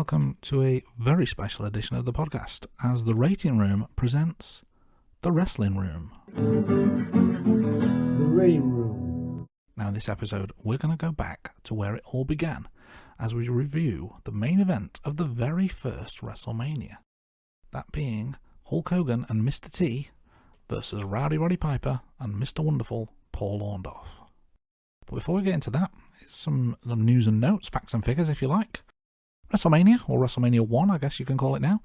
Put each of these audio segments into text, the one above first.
welcome to a very special edition of the podcast as the Rating Room presents The Wrestling Room. The Rating Room. Now in this episode we're going to go back to where it all began as we review the main event of the very first WrestleMania. That being Hulk Hogan and Mr. T versus Rowdy Roddy Piper and Mr. Wonderful Paul Orndorff. But before we get into that, here's some news and notes, facts and figures if you like. WrestleMania, or WrestleMania 1 I guess you can call it now,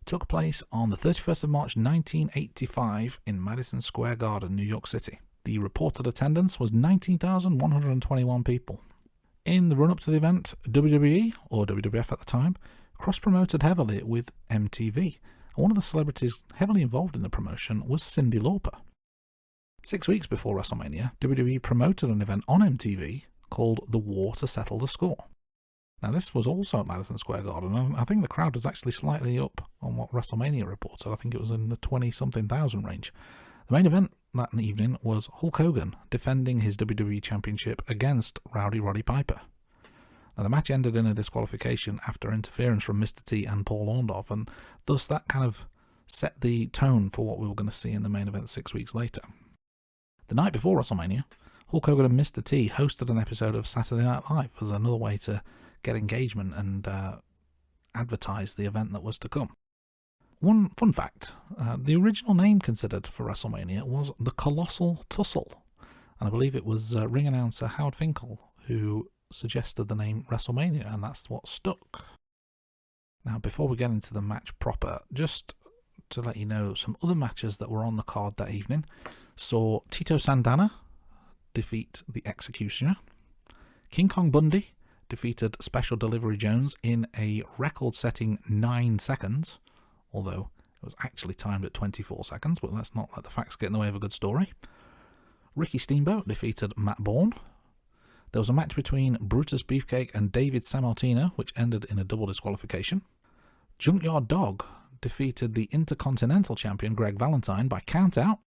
took place on the 31st of March 1985 in Madison Square Garden, New York City. The reported attendance was 19,121 people. In the run-up to the event, WWE, or WWF at the time, cross-promoted heavily with MTV, and one of the celebrities heavily involved in the promotion was Cyndi Lauper. 6 weeks before WrestleMania, WWE promoted an event on MTV called The War to Settle the Score. Now this was also at Madison Square Garden, and I think the crowd was actually slightly up on what WrestleMania reported. I think it was in the 20-something thousand range. The main event that evening was Hulk Hogan defending his WWE Championship against Rowdy Roddy Piper. Now the match ended in a disqualification after interference from Mr. T and Paul Orndorff, and thus that kind of set the tone for what we were going to see in the main event 6 weeks later. The night before WrestleMania, Hulk Hogan and Mr. T hosted an episode of Saturday Night Live as another way to get engagement and advertise the event that was to come. One fun fact, the original name considered for WrestleMania was the Colossal Tussle, and I believe it was ring announcer Howard Finkel who suggested the name WrestleMania, and that's what stuck. Now before we get into the match proper, just to let you know some other matches that were on the card that evening saw Tito Santana defeat the Executioner. King Kong Bundy defeated Special Delivery Jones in a record-setting 9 seconds, although it was actually timed at 24 seconds, but let's not let the facts get in the way of a good story. Ricky Steamboat defeated Matt Bourne. There was a match between Brutus Beefcake and David Sammartino, which ended in a double disqualification. Junkyard Dog defeated the Intercontinental Champion Greg Valentine by countout,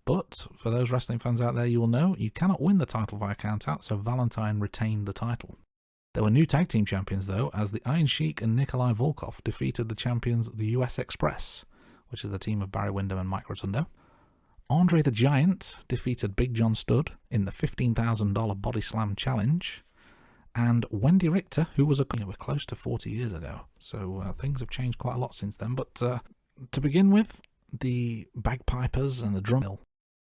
but for those wrestling fans out there, you will know you cannot win the title via countout, so Valentine retained the title. There were new tag team champions though, as the Iron Sheik and Nikolai Volkov defeated the champions the US Express, which is the team of Barry Windham and Mike Rotundo. Andre the Giant defeated Big John Studd in the $15,000 Body Slam Challenge, and Wendy Richter, who was we're close to 40 years ago, so things have changed quite a lot since then. But to begin with, the bagpipers and the drum mill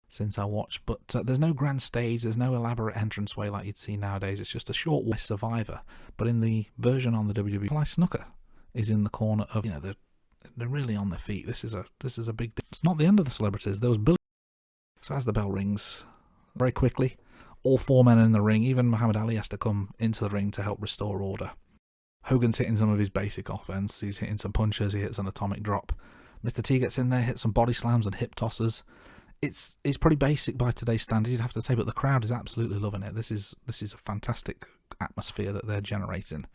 since I watched, but there's no grand stage, there's no elaborate entranceway like you'd see nowadays. It's just a short Survivor, but in the version on the WWE, Fly Snooker is in the corner of, they're really on their feet. This is a big deal. It's not the end of the celebrities. There was Billy. So as the bell rings, very quickly, all four men in the ring, even Muhammad Ali has to come into the ring to help restore order. Hogan's hitting some of his basic offense. He's hitting some punches, he hits an atomic drop. Mr. T gets in there, hits some body slams and hip tosses. It's pretty basic by today's standard, you'd have to say, but the crowd is absolutely loving it. This is a fantastic atmosphere that they're generating.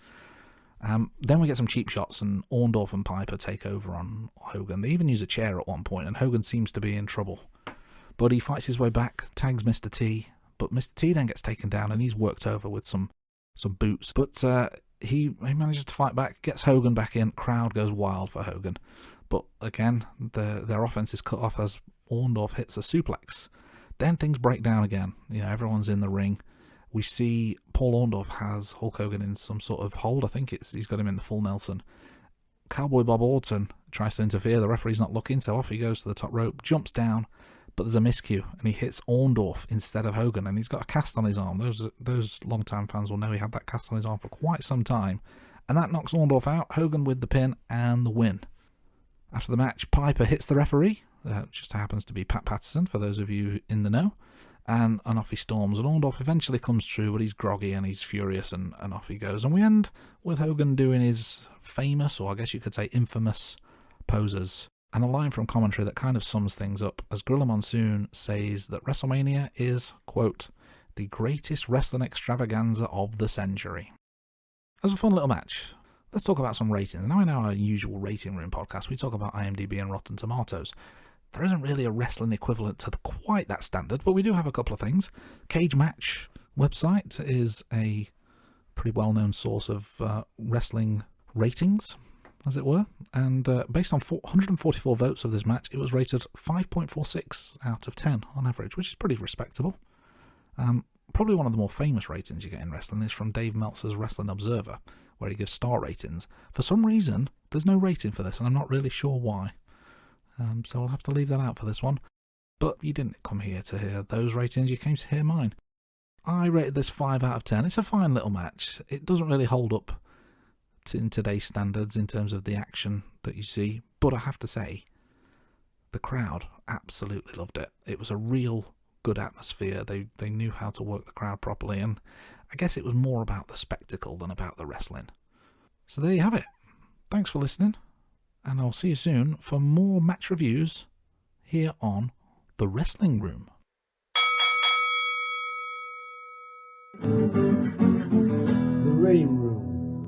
Then we get some cheap shots, and Orndorff and Piper take over on Hogan. They even use a chair at one point, and Hogan seems to be in trouble. But he fights his way back, tags Mr. T, but Mr. T then gets taken down, and he's worked over with some boots. But he manages to fight back, gets Hogan back in, crowd goes wild for Hogan. But again, their offense is cut off as Orndorff hits a suplex. Then things break down again. Everyone's in the ring. We see Paul Orndorff has Hulk Hogan in some sort of hold. I think he's got him in the full Nelson. Cowboy Bob Orton tries to interfere. The referee's not looking, so off he goes to the top rope, jumps down, but there's a miscue, and he hits Orndorff instead of Hogan, and he's got a cast on his arm. Those long-time fans will know he had that cast on his arm for quite some time, and that knocks Orndorff out. Hogan with the pin and the win. After the match, Piper hits the referee. Just happens to be Pat Patterson, for those of you in the know. And off he storms. And Orndorff eventually comes through, but he's groggy and he's furious, and off he goes. And we end with Hogan doing his famous, or I guess you could say infamous, poses. And a line from commentary that kind of sums things up, as Gorilla Monsoon says that WrestleMania is, quote, the greatest wrestling extravaganza of the century. It was a fun little match. Let's talk about some ratings. Now in our usual Rating Room podcast, we talk about IMDb and Rotten Tomatoes. There isn't really a wrestling equivalent to quite that standard, but we do have a couple of things. Cage Match website is a pretty well-known source of wrestling ratings, as it were, and based on 144 votes of this match, it was rated 5.46 out of 10 on average, which is pretty respectable. Probably one of the more famous ratings you get in wrestling is from Dave Meltzer's Wrestling Observer, where he gives star ratings. For some reason, there's no rating for this, and I'm not really sure why. So I'll have to leave that out for this one. But you didn't come here to hear those ratings, you came to hear mine. I rated this 5 out of 10. It's a fine little match. It doesn't really hold up in today's standards in terms of the action that you see, but I have to say, the crowd absolutely loved it. It was a real good atmosphere. They knew how to work the crowd properly, and I guess it was more about the spectacle than about the wrestling. So there you have it. Thanks for listening, and I'll see you soon for more match reviews here on The Wrestling Room.